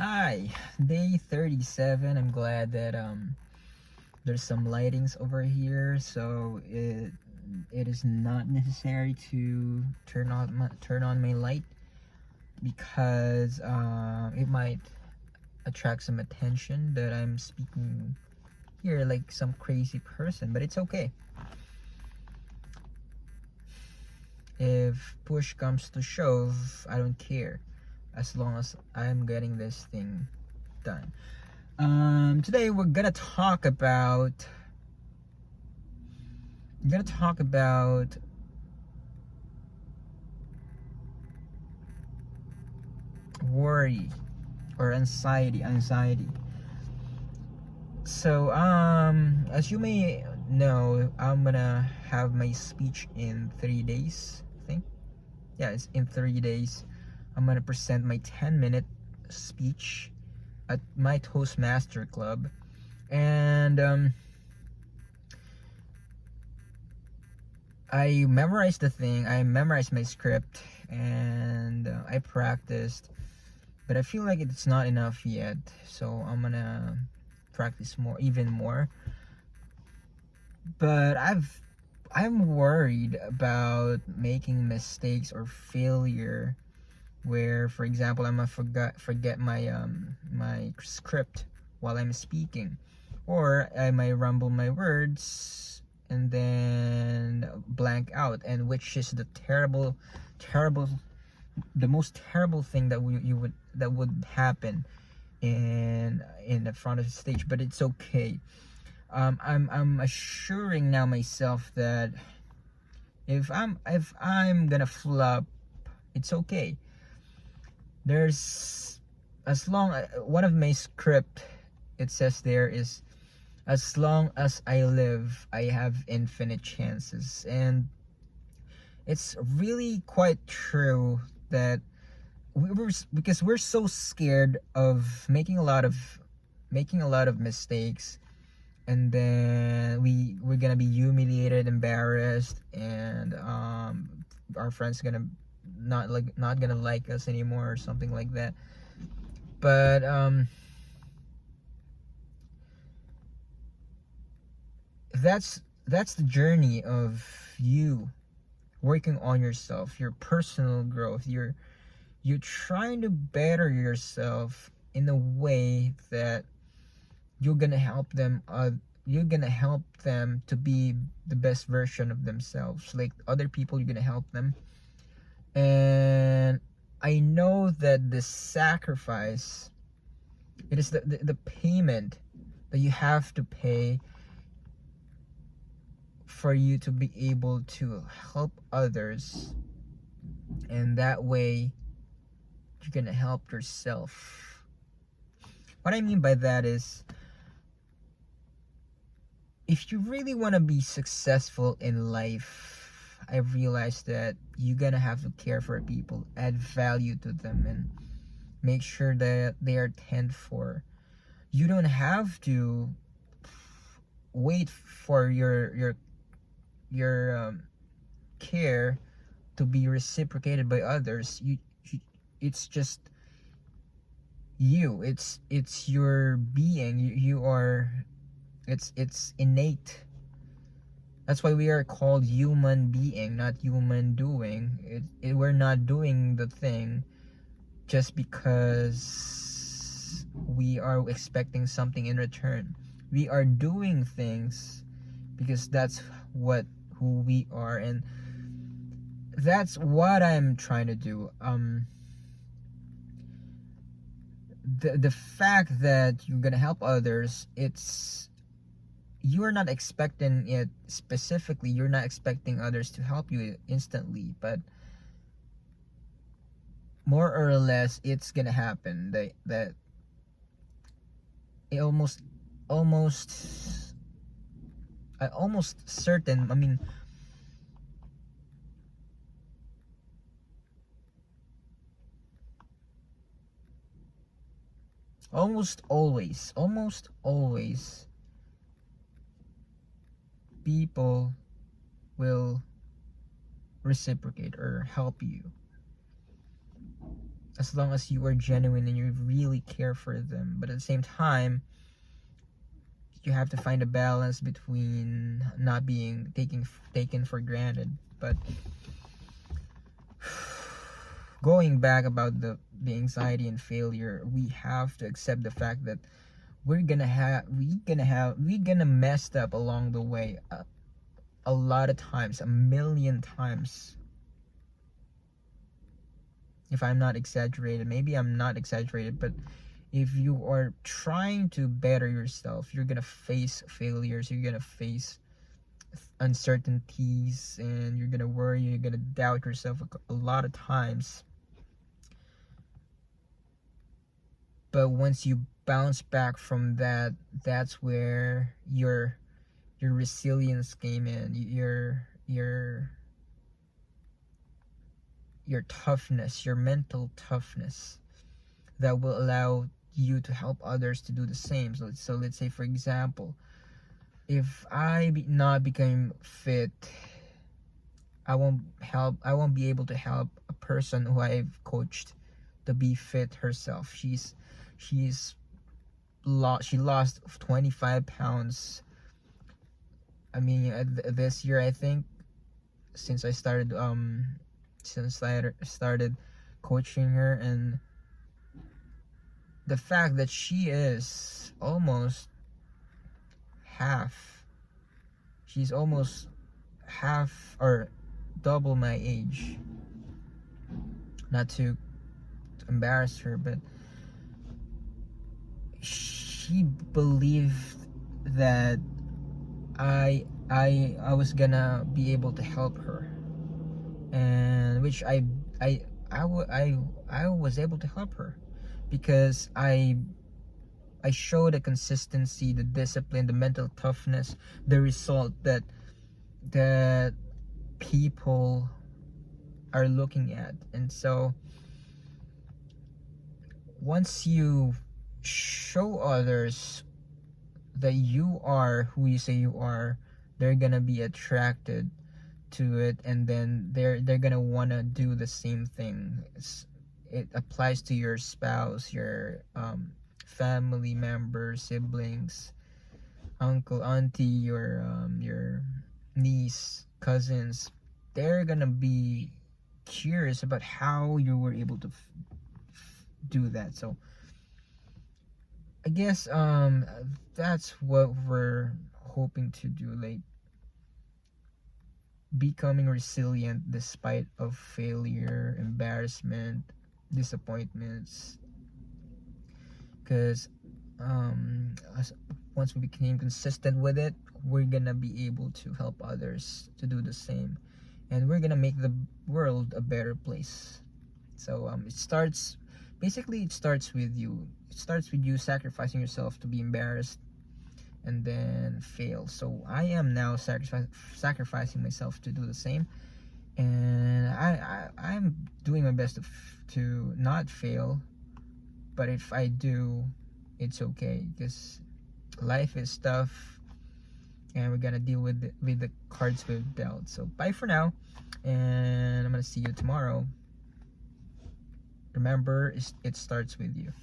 Hi, day 37. I'm glad that there's some lightings over here, so it is not necessary to turn on my light because it might attract some attention that I'm speaking here like some crazy person, but it's okay. If push comes to shove, I don't care as long as I'm getting this thing done. Today we're gonna talk about worry or anxiety. So as you may know, I'm gonna have my speech in 3 days, I think. Yeah, it's in 3 days. I'm gonna present my 10-minute speech at my Toastmaster club, and I memorized my script, and I practiced, but I feel like it's not enough yet. So I'm gonna practice even more. But I'm worried about making mistakes or failure, where, for example, I'm gonna forget my script while I'm speaking, or I might rumble my words and then blank out, and which is terrible, the most terrible thing that would happen in the front of the stage. But it's okay. I'm assuring now myself that if I'm gonna flop, it's okay. There's as long one of my script, it says there is, as long as I live, I have infinite chances. And it's really quite true that because we're so scared of making a lot of mistakes, and then we're gonna be humiliated, embarrassed, and our friends gonna not gonna like us anymore or something like that. But that's the journey of you working on yourself, your personal growth. You're trying to better yourself in a way that you're gonna help them you're gonna help them to be the best version of themselves. Like other people, you're gonna help them. And I know that the sacrifice, it is the payment that you have to pay for you to be able to help others, and that way you're gonna help yourself. What I mean by that is, if you really want to be successful in life, I realized that you're gonna have to care for people, add value to them, and make sure that they are tend for. You don't have to wait for your care to be reciprocated by others. It's just you. It's your being. You are. It's innate. That's why we are called human being, not human doing. We're not doing the thing just because we are expecting something in return. We are doing things because that's what who we are, and that's what I'm trying to do. The fact that you're gonna help others, it's, you're not expecting it specifically. You're not expecting others to help you instantly, but more or less it's gonna happen. That it almost almost certain. I mean, almost always people will reciprocate or help you. as long as you are genuine and you really care for them. But at the same time, you have to find a balance between not being taken for granted. But going back about the anxiety and failure, we have to accept the fact that we're gonna mess up along the way, a lot of times, a million times, if I'm not exaggerated. Maybe I'm not exaggerated, but if you are trying to better yourself, you're gonna face failures, you're gonna face uncertainties, and you're gonna worry, you're gonna doubt yourself a lot of times. But once you bounce back from that, that's where your resilience came in, your toughness, your mental toughness, that will allow you to help others to do the same. So let's say, for example, if not become fit, I won't be able to help a person who I've coached to be fit herself. She lost 25 pounds. I mean, this year, I think, since I started coaching her. And the fact that she is almost half she's almost half or double my age, not to embarrass her, but she believed that I was gonna be able to help her, and which I was able to help her, because I showed the consistency, the discipline, the mental toughness, the result that people are looking at. And so once you show others that you are who you say you are, they're gonna be attracted to it, and then they're gonna wanna do the same thing. It applies to your spouse, your family members, siblings, uncle, auntie, your niece, cousins. They're gonna be curious about how you were able to do that. So I guess that's what we're hoping to do, like becoming resilient despite of failure, embarrassment, disappointments. Because once we became consistent with it, we're gonna be able to help others to do the same, and we're gonna make the world a better place. So it starts with you. It starts with you sacrificing yourself to be embarrassed and then fail. So I am now sacrificing myself to do the same, and I'm doing my best to not fail. But if I do, it's okay, because life is tough, and we're gonna deal with the cards we've dealt. So bye for now, and I'm gonna see you tomorrow. Remember, it starts with you.